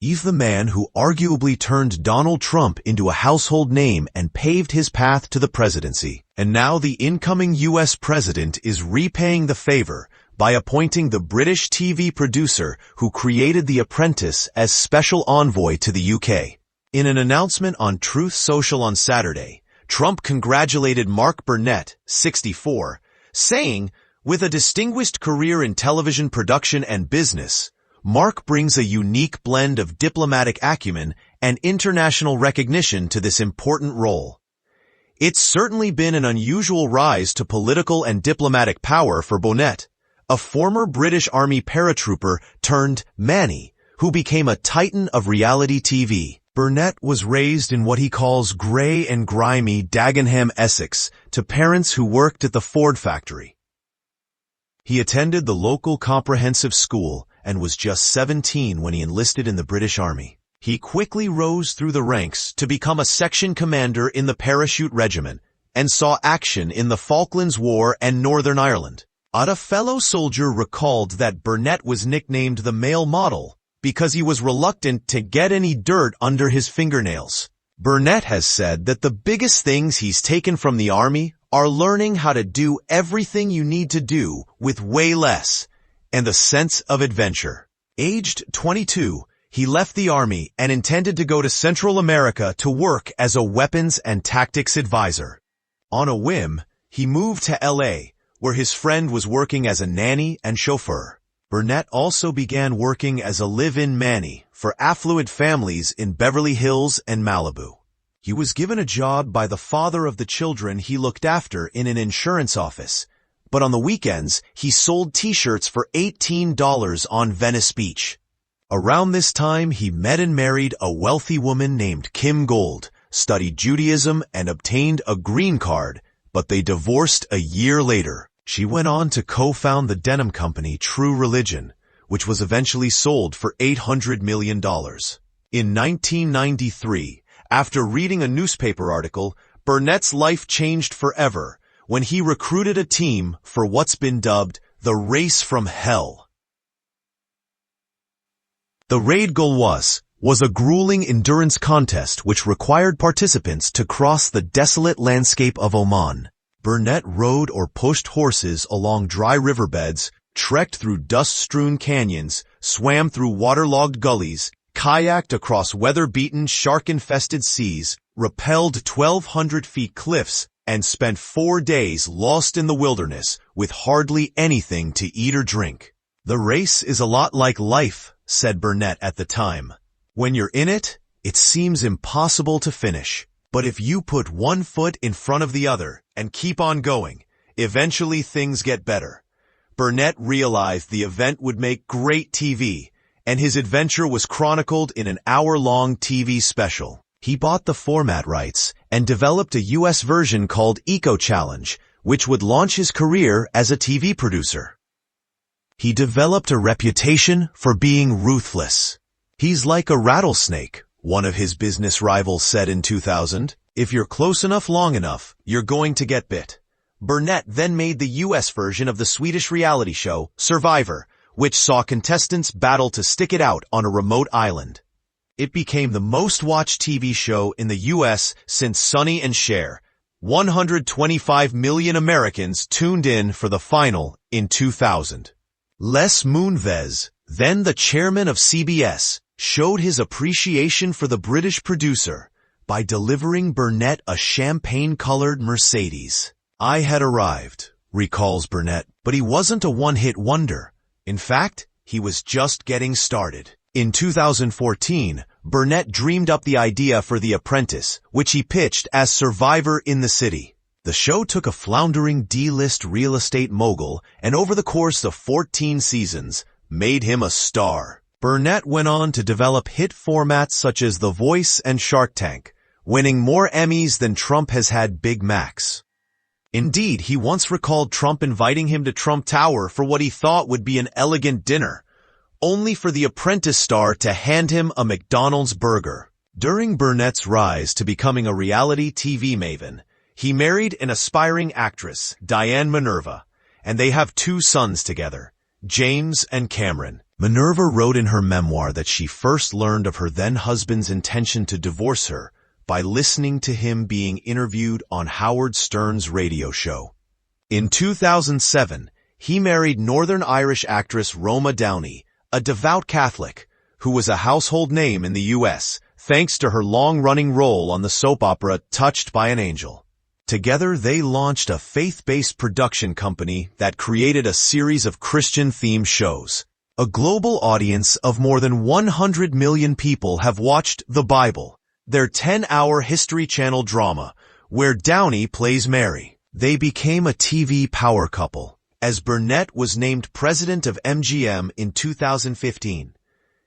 He's the man who arguably turned Donald Trump into a household name and paved his path to the presidency. And now the incoming U.S. president is repaying the favor by appointing the British TV producer who created The Apprentice as special envoy to the UK. In an announcement on Truth Social on Saturday, Trump congratulated Mark Burnett, 64, saying, "With a distinguished career in television production and business, Mark brings a unique blend of diplomatic acumen and international recognition to this important role. It's certainly been an unusual rise to political and diplomatic power for Burnett, a former British Army paratrooper turned Manny, who became a titan of reality TV." Burnett was raised in what he calls grey and grimy Dagenham, Essex, to parents who worked at the Ford factory. He attended the local comprehensive school and was just 17 when he enlisted in the British Army. He quickly rose through the ranks to become a section commander in the Parachute Regiment and saw action in the Falklands War and Northern Ireland. A fellow soldier recalled that Burnett was nicknamed the male model because he was reluctant to get any dirt under his fingernails. Burnett has said that the biggest things he's taken from the Army are learning how to do everything you need to do with way less, and the sense of adventure. Aged 22, he left the Army and intended to go to Central America to work as a weapons and tactics advisor. On a whim, he moved to LA, where his friend was working as a nanny and chauffeur. Burnett also began working as a live-in nanny for affluent families in Beverly Hills and Malibu. He was given a job by the father of the children he looked after in an insurance office, but on the weekends, he sold t-shirts for $18 on Venice Beach. Around this time, he met and married a wealthy woman named Kim Gold, studied Judaism, and obtained a green card, but they divorced a year later. She went on to co-found the denim company True Religion, which was eventually sold for $800 million. In 1993, after reading a newspaper article, Burnett's life changed forever when he recruited a team for what's been dubbed the Race from Hell. The raid goal was a grueling endurance contest which required participants to cross the desolate landscape of Oman. Burnett rode or pushed horses along dry riverbeds, trekked through dust-strewn canyons, swam through waterlogged gullies, kayaked across weather-beaten, shark-infested seas, rappelled 1,200 feet cliffs, and spent 4 days lost in the wilderness with hardly anything to eat or drink. "The race is a lot like life," said Burnett at the time. "When you're in it, it seems impossible to finish. But if you put one foot in front of the other and keep on going, eventually things get better." Burnett realized the event would make great TV, and his adventure was chronicled in an hour-long TV special. He bought the format rights and developed a U.S. version called Eco Challenge, which would launch his career as a TV producer. He developed a reputation for being ruthless. "He's like a rattlesnake," one of his business rivals said in 2000. "If you're close enough long enough, you're going to get bit." Burnett then made the U.S. version of the Swedish reality show, Survivor, which saw contestants battle to stick it out on a remote island. It became the most-watched TV show in the U.S. since Sonny and Cher. 125 million Americans tuned in for the final in 2000. Les Moonves, then the chairman of CBS, showed his appreciation for the British producer by delivering Burnett a champagne-colored Mercedes. "I had arrived," recalls Burnett, "but he wasn't a one-hit wonder. In fact, he was just getting started." In 2014, Burnett dreamed up the idea for The Apprentice, which he pitched as Survivor in the City. The show took a floundering D-list real estate mogul and over the course of 14 seasons, made him a star. Burnett went on to develop hit formats such as The Voice and Shark Tank, winning more Emmys than Trump has had Big Macs. Indeed, he once recalled Trump inviting him to Trump Tower for what he thought would be an elegant dinner, only for the Apprentice star to hand him a McDonald's burger. During Burnett's rise to becoming a reality TV maven, he married an aspiring actress, Diane Minerva, and they have 2 sons together, James and Cameron. Minerva wrote in her memoir that she first learned of her then-husband's intention to divorce her by listening to him being interviewed on Howard Stern's radio show. In 2007, he married Northern Irish actress Roma Downey, a devout Catholic, who was a household name in the U.S., thanks to her long-running role on the soap opera Touched by an Angel. Together, they launched a faith-based production company that created a series of Christian-themed shows. A global audience of more than 100 million people have watched The Bible, their 10-hour History Channel drama, where Downey plays Mary. They became a TV power couple, as Burnett was named president of MGM in 2015.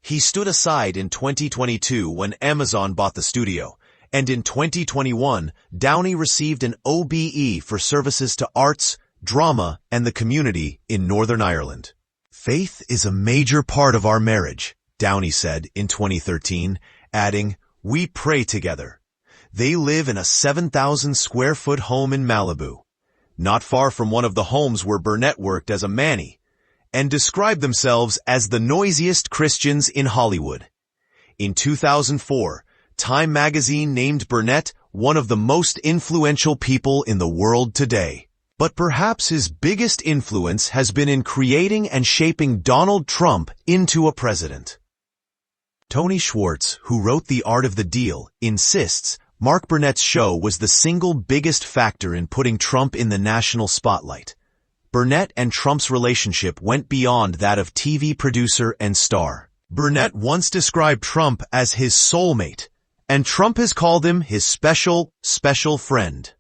He stood aside in 2022 when Amazon bought the studio, and in 2021, Downey received an OBE for services to arts, drama, and the community in Northern Ireland. "Faith is a major part of our marriage," Downey said in 2013, adding, "We pray together." They live in a 7,000-square-foot home in Malibu, not far from one of the homes where Burnett worked as a manny, and described themselves as the noisiest Christians in Hollywood. In 2004, Time magazine named Burnett one of the most influential people in the world today. But perhaps his biggest influence has been in creating and shaping Donald Trump into a president. Tony Schwartz, who wrote The Art of the Deal, insists Mark Burnett's show was the single biggest factor in putting Trump in the national spotlight. Burnett and Trump's relationship went beyond that of TV producer and star. Burnett once described Trump as his soulmate, and Trump has called him his special friend.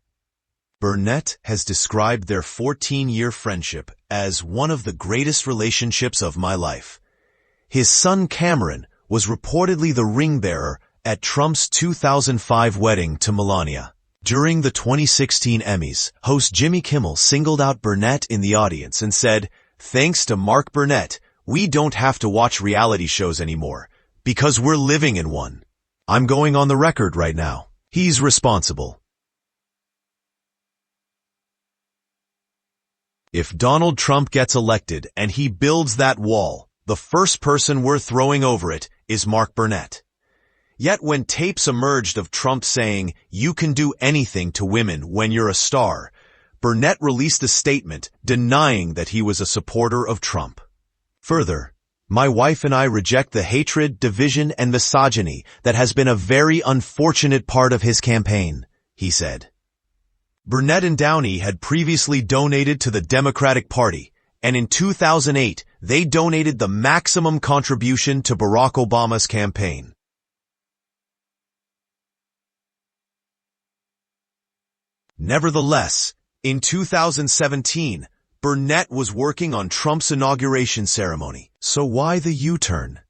Burnett has described their 14-year friendship as one of the greatest relationships of my life. His son Cameron was reportedly the ring bearer at Trump's 2005 wedding to Melania. During the 2016 Emmys, host Jimmy Kimmel singled out Burnett in the audience and said, "Thanks to Mark Burnett, we don't have to watch reality shows anymore, because we're living in one. I'm going on the record right now. He's responsible." If Donald Trump gets elected and he builds that wall, the first person we're throwing over it is Mark Burnett. Yet when tapes emerged of Trump saying, "You can do anything to women when you're a star," Burnett released a statement denying that he was a supporter of Trump. Further, "My wife and I reject the hatred, division, and misogyny that has been a very unfortunate part of his campaign," he said. Burnett and Downey had previously donated to the Democratic Party, and in 2008, they donated the maximum contribution to Barack Obama's campaign. Nevertheless, in 2017, Burnett was working on Trump's inauguration ceremony. So why the U-turn?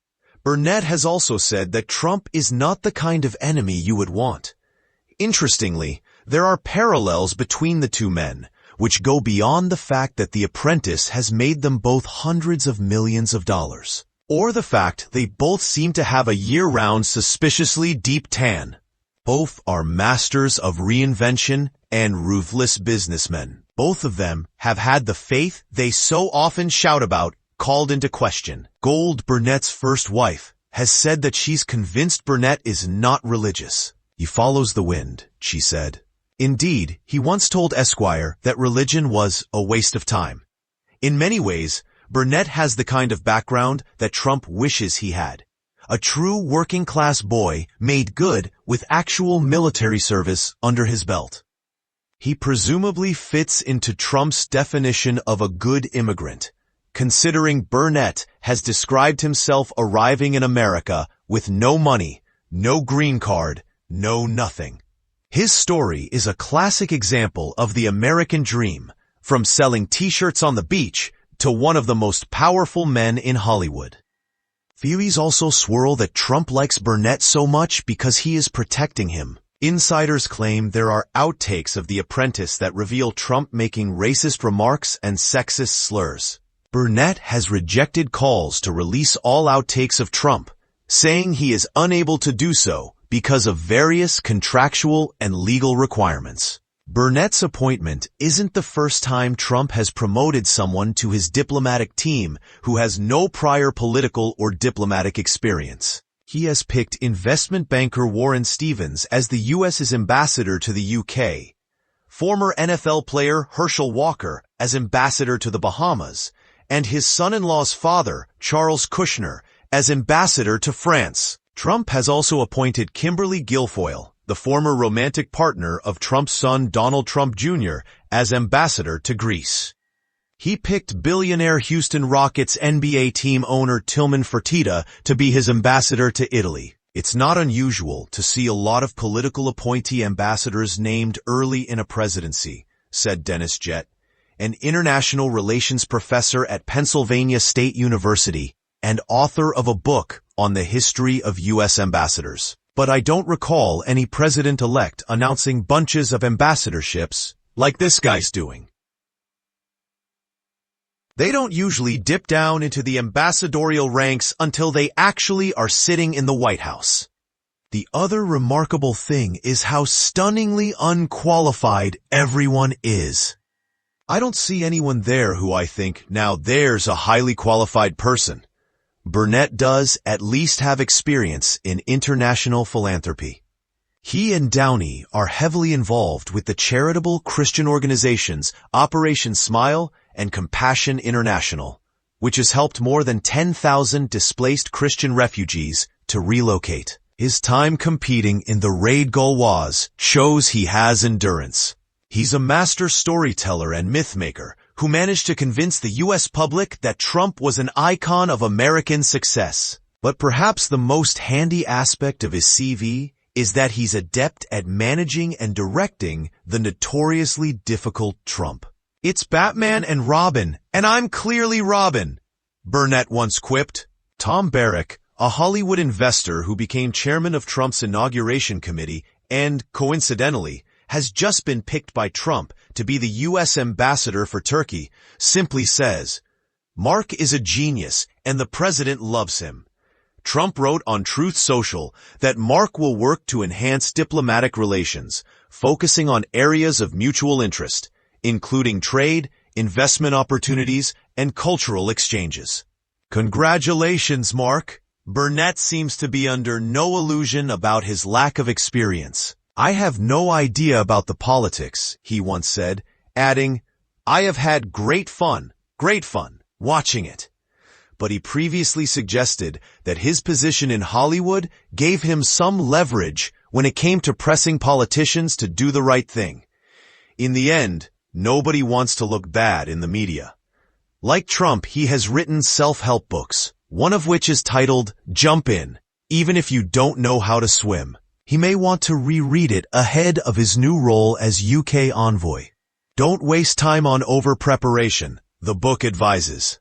Burnett has also said that Trump is not the kind of enemy you would want. Interestingly, there are parallels between the two men, which go beyond the fact that The Apprentice has made them both hundreds of millions of dollars, or the fact they both seem to have a year-round suspiciously deep tan. Both are masters of reinvention and ruthless businessmen. Both of them have had the faith they so often shout about called into question. Gold, Burnett's first wife, has said that she's convinced Burnett is not religious. "He follows the wind," she said. Indeed, he once told Esquire that religion was a waste of time. In many ways, Burnett has the kind of background that Trump wishes he had. A true working-class boy made good with actual military service under his belt. He presumably fits into Trump's definition of a good immigrant, considering Burnett has described himself arriving in America with no money, no green card, no nothing. His story is a classic example of the American dream, from selling t-shirts on the beach to one of the most powerful men in Hollywood. Theories also swirl that Trump likes Burnett so much because he is protecting him. Insiders claim there are outtakes of The Apprentice that reveal Trump making racist remarks and sexist slurs. Burnett has rejected calls to release all outtakes of Trump, saying he is unable to do so because of various contractual and legal requirements. Burnett's appointment isn't the first time Trump has promoted someone to his diplomatic team who has no prior political or diplomatic experience. He has picked investment banker Warren Stevens as the U.S.'s ambassador to the UK, former NFL player Herschel Walker as ambassador to the Bahamas, and his son-in-law's father, Charles Kushner, as ambassador to France. Trump has also appointed Kimberly Guilfoyle, the former romantic partner of Trump's son Donald Trump Jr., as ambassador to Greece. He picked billionaire Houston Rockets NBA team owner Tillman Fertitta to be his ambassador to Italy. It's not unusual to see a lot of political appointee ambassadors named early in a presidency, said Dennis Jett, an international relations professor at Pennsylvania State University and author of a book on the history of U.S. ambassadors. But I don't recall any president-elect announcing bunches of ambassadorships like this guy's doing. They don't usually dip down into the ambassadorial ranks until they actually are sitting in the White House. The other remarkable thing is how stunningly unqualified everyone is. I don't see anyone there who I think, now there's a highly qualified person. Burnett does at least have experience in international philanthropy. He and Downey are heavily involved with the charitable Christian organizations Operation Smile and Compassion International, which has helped more than 10,000 displaced Christian refugees to relocate. His time competing in the Raid Gauloise shows he has endurance. He's a master storyteller and mythmaker who managed to convince the U.S. public that Trump was an icon of American success. But perhaps the most handy aspect of his CV is that he's adept at managing and directing the notoriously difficult Trump. "It's Batman and Robin, and I'm clearly Robin," Burnett once quipped. Tom Barrack, a Hollywood investor who became chairman of Trump's inauguration committee and, coincidentally, has just been picked by Trump to be the U.S. ambassador for Turkey, simply says, "Mark is a genius and the president loves him." Trump wrote on Truth Social that Mark will work to enhance diplomatic relations, focusing on areas of mutual interest, including trade, investment opportunities, and cultural exchanges. Congratulations, Mark. Burnett seems to be under no illusion about his lack of experience. "I have no idea about the politics," he once said, adding, "I have had great fun, watching it." But he previously suggested that his position in Hollywood gave him some leverage when it came to pressing politicians to do the right thing. In the end, nobody wants to look bad in the media. Like Trump, he has written self-help books, one of which is titled "Jump In, Even If You Don't Know How to Swim." He may want to reread it ahead of his new role as UK envoy. Don't waste time on over-preparation, the book advises.